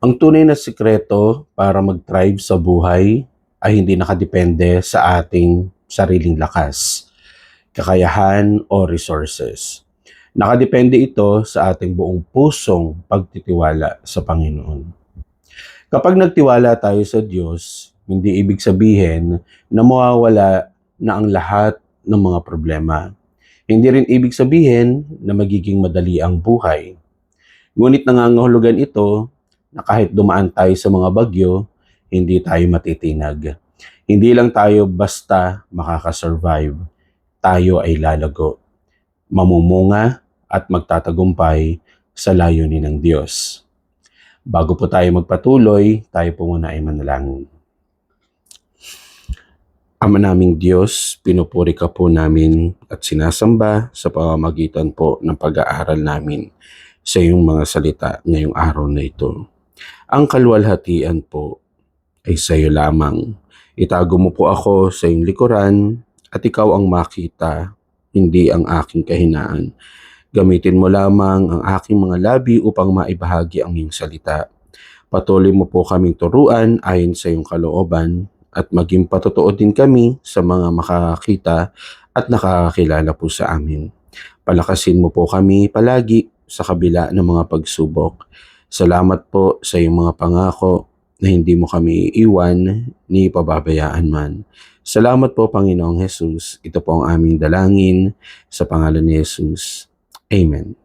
Ang tunay na sikreto para mag-thrive sa buhay ay hindi nakadepende sa ating sariling lakas, kakayahan o resources. Nakadepende ito sa ating buong pusong pagtitiwala sa Panginoon. Kapag nagtiwala tayo sa Diyos, hindi ibig sabihin na mawawala na ang lahat ng mga problema. Hindi rin ibig sabihin na magiging madali ang buhay. Ngunit nangangahulugan ito na kahit dumaan tayo sa mga bagyo, hindi tayo matitinag. Hindi lang tayo basta makakasurvive. Tayo ay lalago, mamumunga at magtatagumpay sa layunin ng Diyos. Bago po tayo magpatuloy, tayo po muna ay manalangin. Ama naming Diyos, pinupuri ka po namin at sinasamba sa pamamagitan po ng pag-aaral namin sa iyong mga salita ngayong araw na ito. Ang kaluwalhatian po ay sa iyo lamang. Itago mo po ako sa iyong likuran at ikaw ang makita, hindi ang aking kahinaan. Gamitin mo lamang ang aking mga labi upang maibahagi ang iyong salita. Patuloy mo po kaming turuan ayon sa iyong kalooban at maging patotoo din kami sa mga makakakita at nakakakilala po sa amin. Palakasin mo po kami palagi sa kabila ng mga pagsubok. Salamat po sa iyong mga pangako na hindi mo kami iiwan ni pababayaan man. Salamat po Panginoong Jesus. Ito po ang aming dalangin sa pangalan ni Jesus. Amen.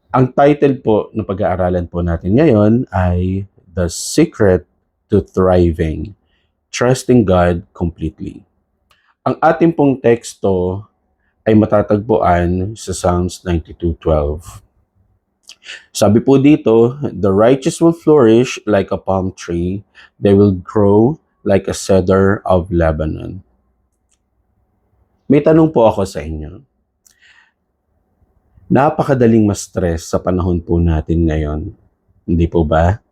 Ang title po ng pag-aaralan po natin ngayon ay The Secret to Thriving, Trusting God Completely. Ang ating pong teksto ay matatagpuan sa Psalms 92:12. Sabi po dito, the righteous will flourish like a palm tree, they will grow like a cedar of Lebanon. May tanong po ako sa inyo. Napakadaling ma-stress sa panahon po natin ngayon, hindi po ba?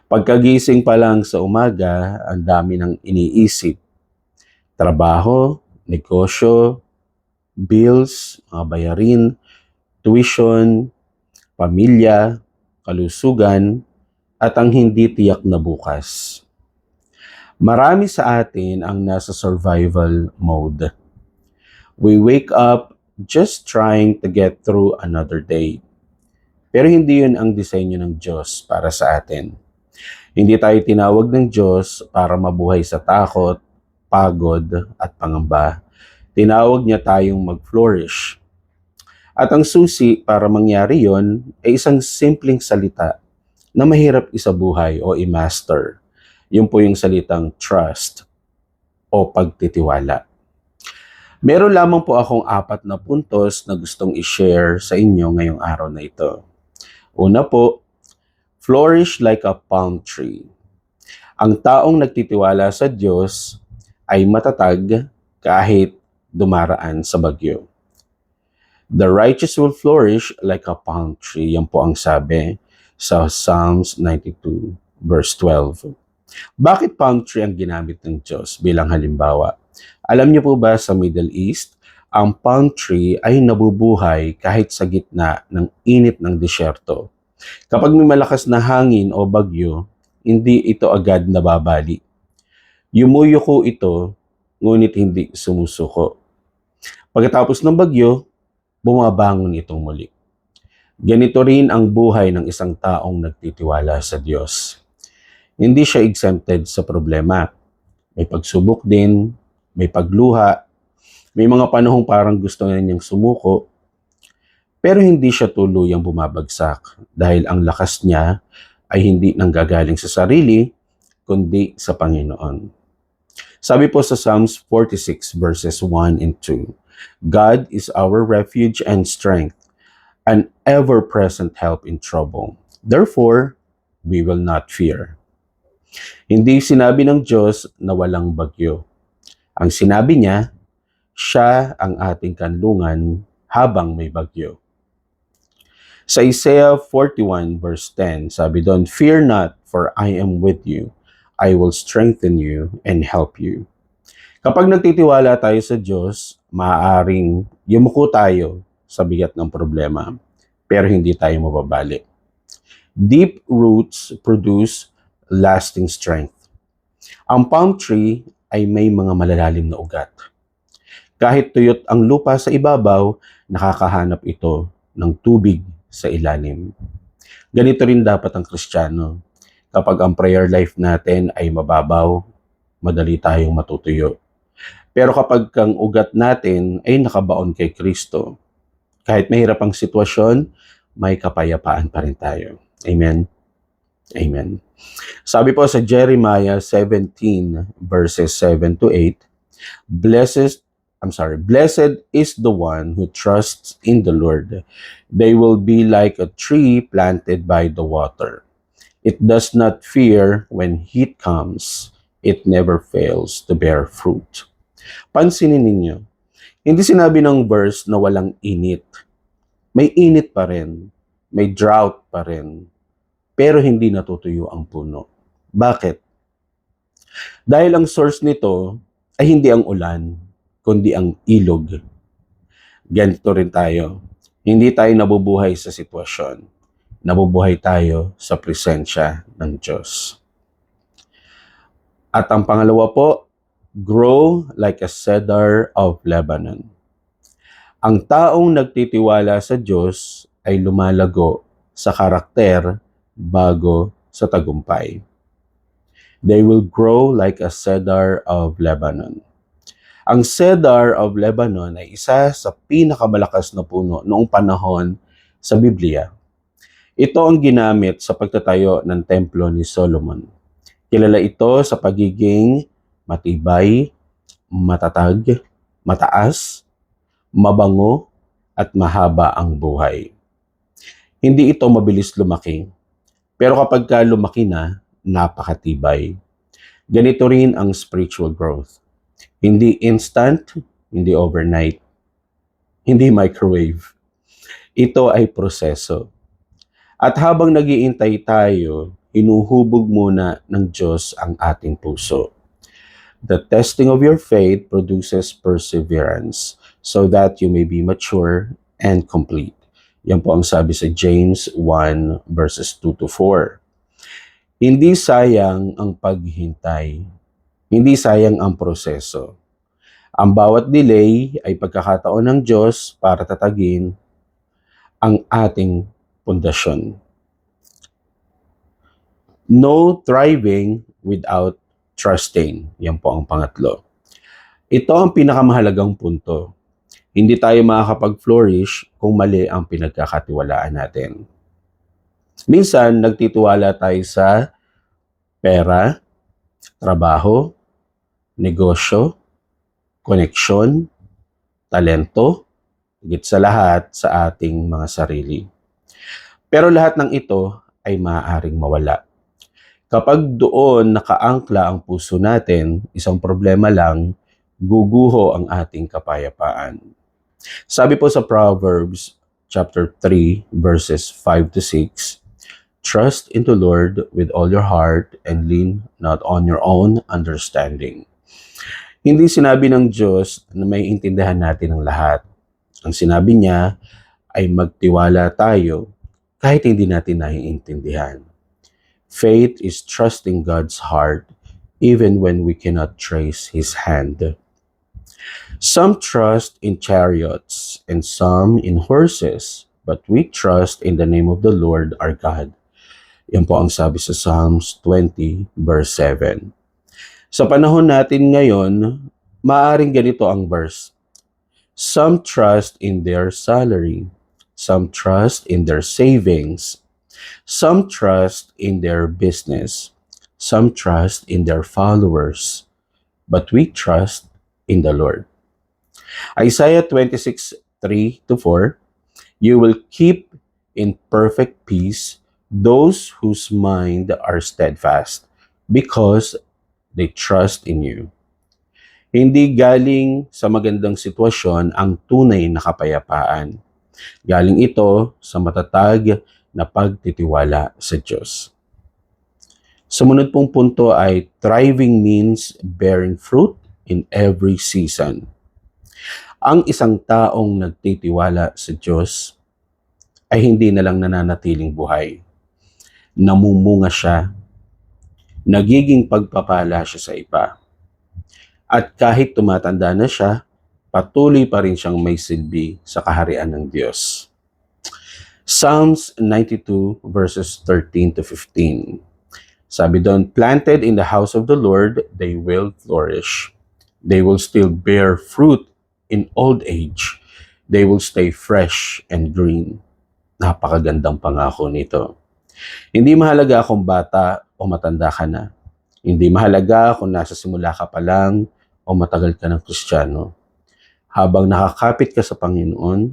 Pagkagising pa lang sa umaga, ang dami ng iniisip. Trabaho, negosyo, bills, mga bayarin, tuition, pamilya, kalusugan, at ang hindi tiyak na bukas. Marami sa atin ang nasa survival mode. We wake up just trying to get through another day. Pero hindi yun ang disenyo ng Diyos para sa atin. Hindi tayo tinawag ng Diyos para mabuhay sa takot, pagod, at pangamba. Tinawag niya tayong mag-flourish. At ang susi para mangyari yon ay isang simpleng salita na mahirap isabuhay o i-master. Yun po yung salitang trust o pagtitiwala. Meron lamang po akong 4 na puntos na gustong i-share sa inyo ngayong araw na ito. Una po, flourish like a palm tree. Ang taong nagtitiwala sa Diyos ay matatag kahit dumaraan sa bagyo. The righteous will flourish like a palm tree. Yan po ang sabi sa Psalms 92 verse 12. Bakit palm tree ang ginamit ng Diyos bilang halimbawa? Alam niyo po ba sa Middle East, ang palm tree ay nabubuhay kahit sa gitna ng init ng disyerto. Kapag may malakas na hangin o bagyo, hindi ito agad nababali. Yumuyuko ito, ngunit hindi sumusuko. Pagkatapos ng bagyo, bumabangon itong muli. Ganito rin ang buhay ng isang taong nagtitiwala sa Diyos. Hindi siya exempted sa problema. May pagsubok din, may pagluha, may mga panahong parang gusto na niyang sumuko, pero hindi siya tuluyang bumabagsak dahil ang lakas niya ay hindi nanggagaling sa sarili, kundi sa Panginoon. Sabi po sa Psalms 46 verses 1 and 2, God is our refuge and strength, an ever-present help in trouble. Therefore, we will not fear. Hindi sinabi ng Diyos na walang bagyo. Ang sinabi niya, siya ang ating kanlungan habang may bagyo. Sa Isaiah 41 verse 10, sabi doon, fear not, for I am with you. I will strengthen you and help you. Kapag nagtitiwala tayo sa Diyos, maaaring yumuko tayo sa bigat ng problema. pero hindi tayo mababali. Deep roots produce lasting strength. Ang palm tree ay may mga malalalim na ugat. Kahit tuyot ang lupa sa ibabaw, nakakahanap ito ng tubig sa ilalim. Ganito rin dapat ang Kristiyano. Kapag ang prayer life natin ay mababaw, madali tayong matutuyo. Pero kapag ang ugat natin ay nakabaon kay Kristo, kahit mahirap ang sitwasyon, may kapayapaan pa rin tayo. Amen? Amen. Sabi po sa Jeremiah 17 verses 7 to 8, Blessed is the one who trusts in the Lord. They will be like a tree planted by the water. It does not fear when heat comes. It never fails to bear fruit. Pansinin ninyo, hindi sinabi ng verse na walang init. May init pa rin. May drought pa rin. Pero hindi natutuyo ang puno. Bakit? Dahil ang source nito ay hindi ang ulan, kundi ang ilog. Ganito rin tayo. Hindi tayo nabubuhay sa sitwasyon. Nabubuhay tayo sa presensya ng Diyos. At ang pangalawa po, grow like a cedar of Lebanon. Ang taong nagtitiwala sa Diyos ay lumalago sa karakter bago sa tagumpay. They will grow like a cedar of Lebanon. Ang cedar of Lebanon ay isa sa pinakamalakas na puno noong panahon sa Biblia. Ito ang ginamit sa pagtatayo ng templo ni Solomon. Kilala ito sa pagiging matibay, matatag, mataas, mabango, at mahaba ang buhay. Hindi ito mabilis lumaki, pero kapag lumaki na, napakatibay. Ganito rin ang spiritual growth. Hindi instant, hindi overnight, hindi microwave. Ito ay proseso. At habang nag-iintay tayo, hinuhubog muna ng Diyos ang ating puso. The testing of your faith produces perseverance so that you may be mature and complete. Yan po ang sabi sa James 1 verses 2 to 4. Hindi sayang ang paghihintay. Hindi sayang ang proseso. Ang bawat delay ay pagkakataon ng Diyos para tatagin ang ating pundasyon. No thriving without trusting. Yan po ang pangatlo. Ito ang pinakamahalagang punto. Hindi tayo makakapag-flourish kung mali ang pinagkakatiwalaan natin. Minsan, nagtitiwala tayo sa pera, trabaho, negosyo, koneksyon, talento, higit sa lahat sa ating mga sarili. Pero lahat ng ito ay maaaring mawala. Kapag doon nakaangkla ang puso natin, isang problema lang, guguho ang ating kapayapaan. Sabi po sa Proverbs chapter 3 verses 5 to 6, Trust in the Lord with all your heart and lean not on your own understanding. Hindi sinabi ng Diyos na may intindihan natin ang lahat. Ang sinabi niya ay magtiwala tayo kahit hindi natin naiintindihan. Faith is trusting God's heart even when we cannot trace His hand. Some trust in chariots and some in horses, but we trust in the name of the Lord our God. Yan po ang sabi sa Psalms 20 verse 7. Sa panahon natin ngayon, maaaring ganito ang verse. Some trust in their salary. Some trust in their savings. Some trust in their business. Some trust in their followers. But we trust in the Lord. Isaiah 26, 3 to 4, You will keep in perfect peace those whose mind are steadfast, because they trust in you. Hindi galing sa magandang sitwasyon ang tunay na kapayapaan. Galing ito sa matatag na pagtitiwala sa Diyos. Sumunod pong punto ay thriving means bearing fruit in every season. Ang isang taong nagtitiwala sa Diyos ay hindi na lang nananatiling buhay. Namumunga siya, nagiging pagpapala siya sa iba. At kahit tumatanda na siya, patuloy pa rin siyang may silbi sa kaharian ng Diyos. Psalms 92 verses 13 to 15. Sabi doon, planted in the house of the Lord, they will flourish. They will still bear fruit in old age. They will stay fresh and green. Napakagandang pangako nito. Hindi mahalaga kung bata o matanda ka na. Hindi mahalaga kung nasa simula ka pa lang o matagal ka ng Kristiyano. Habang nakakapit ka sa Panginoon,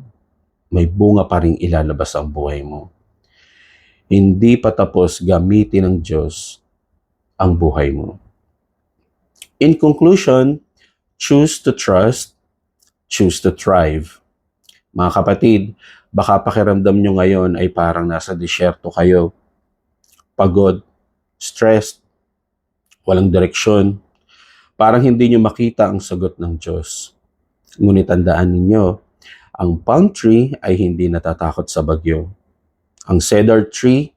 may bunga pa ring ilalabas ang buhay mo. Hindi pa tapos gamitin ng Diyos ang buhay mo. In conclusion, choose to trust, choose to thrive. Mga kapatid, baka pakiramdam nyo ngayon ay parang nasa disyerto kayo. Pagod, stressed, walang direksyon. Parang hindi nyo makita ang sagot ng Diyos. Ngunit tandaan ninyo, ang palm tree ay hindi natatakot sa bagyo. Ang cedar tree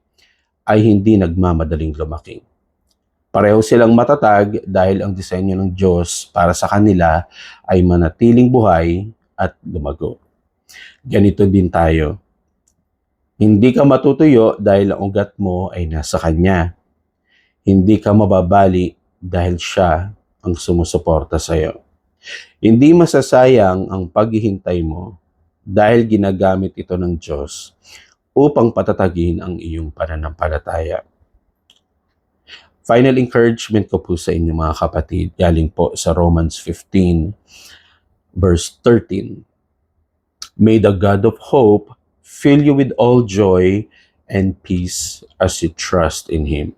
ay hindi nagmamadaling lumaki. Pareho silang matatag dahil ang disenyo ng Diyos para sa kanila ay manatiling buhay at lumago. Ganito din tayo. Hindi ka matutuyo dahil ang ugat mo ay nasa Kanya. Hindi ka mababali dahil Siya ang sumusuporta sa iyo. Hindi masasayang ang paghihintay mo dahil ginagamit ito ng Diyos upang patatagin ang iyong pananampalataya. Final encouragement ko po sa inyo mga kapatid, galing po sa Romans 15 verse 13. May the God of hope fill you with all joy and peace as you trust in Him.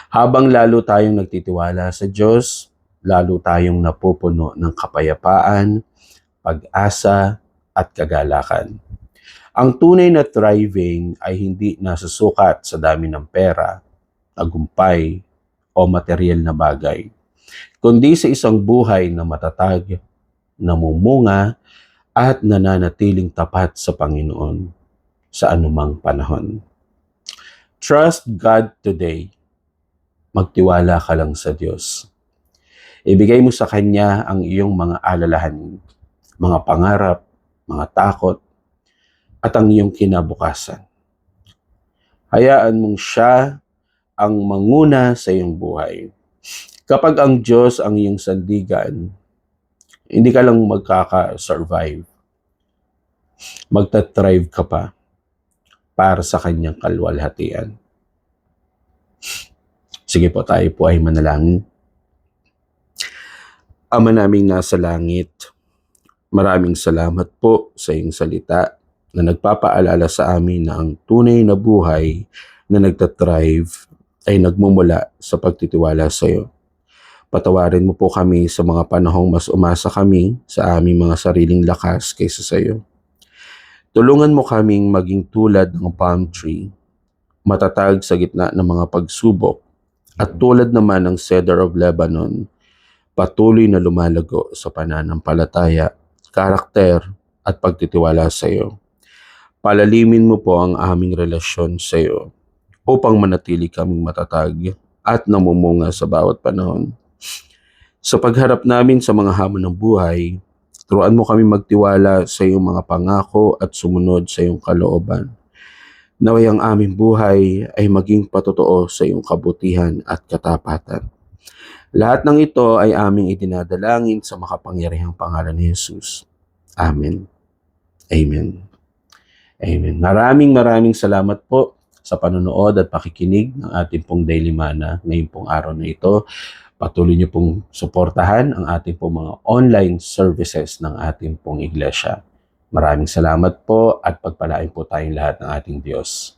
Habang lalo tayong nagtitiwala sa Diyos, lalo tayong napupuno ng kapayapaan, pag-asa, at kagalakan. Ang tunay na thriving ay hindi nasusukat sa dami ng pera, tagumpay, o material na bagay, kundi sa isang buhay na matatag, namumunga, at nananatiling tapat sa Panginoon sa anumang panahon. Trust God today. Magtiwala ka lang sa Diyos. Ibigay mo sa Kanya ang iyong mga alalahanin, mga pangarap, mga takot, at ang iyong kinabukasan. Hayaan mong Siya ang manguna sa iyong buhay. Kapag ang Diyos ang iyong sandigan, hindi ka lang magkaka-survive. Magta-thrive ka pa para sa Kanyang kalwalhatian. Sige po, tayo po ay manalangin. Ama naming nasa langit, maraming salamat po sa iyong salita na nagpapaalala sa amin na ang tunay na buhay na nagtatrive ay nagmumula sa pagtitiwala sa iyo. Patawarin mo po kami sa mga panahong mas umasa kami sa aming mga sariling lakas kaysa sa iyo. Tulungan mo kaming maging tulad ng palm tree, matatag sa gitna ng mga pagsubok, at tulad naman ng cedar of Lebanon, patuloy na lumalago sa pananampalataya, karakter, at pagtitiwala sa iyo. Palalimin mo po ang aming relasyon sa iyo upang manatili kaming matatag at namumunga sa bawat panahon. Sa pagharap namin sa mga hamon ng buhay, turuan mo kami magtiwala sa iyong mga pangako at sumunod sa iyong kalooban. Naway ang aming buhay ay maging patotoo sa iyong kabutihan at katapatan. Lahat ng ito ay aming idinadalangin sa makapangyarihang pangalan ni Jesus. Amen. Amen. Amen. Maraming salamat po sa panonood at pakikinig ng ating pong Daily Manna ngayong pong araw na ito. Patuloy niyo pong suportahan ang ating pong mga online services ng ating pong iglesia. Maraming salamat po at pagpalain po tayong lahat ng ating Diyos.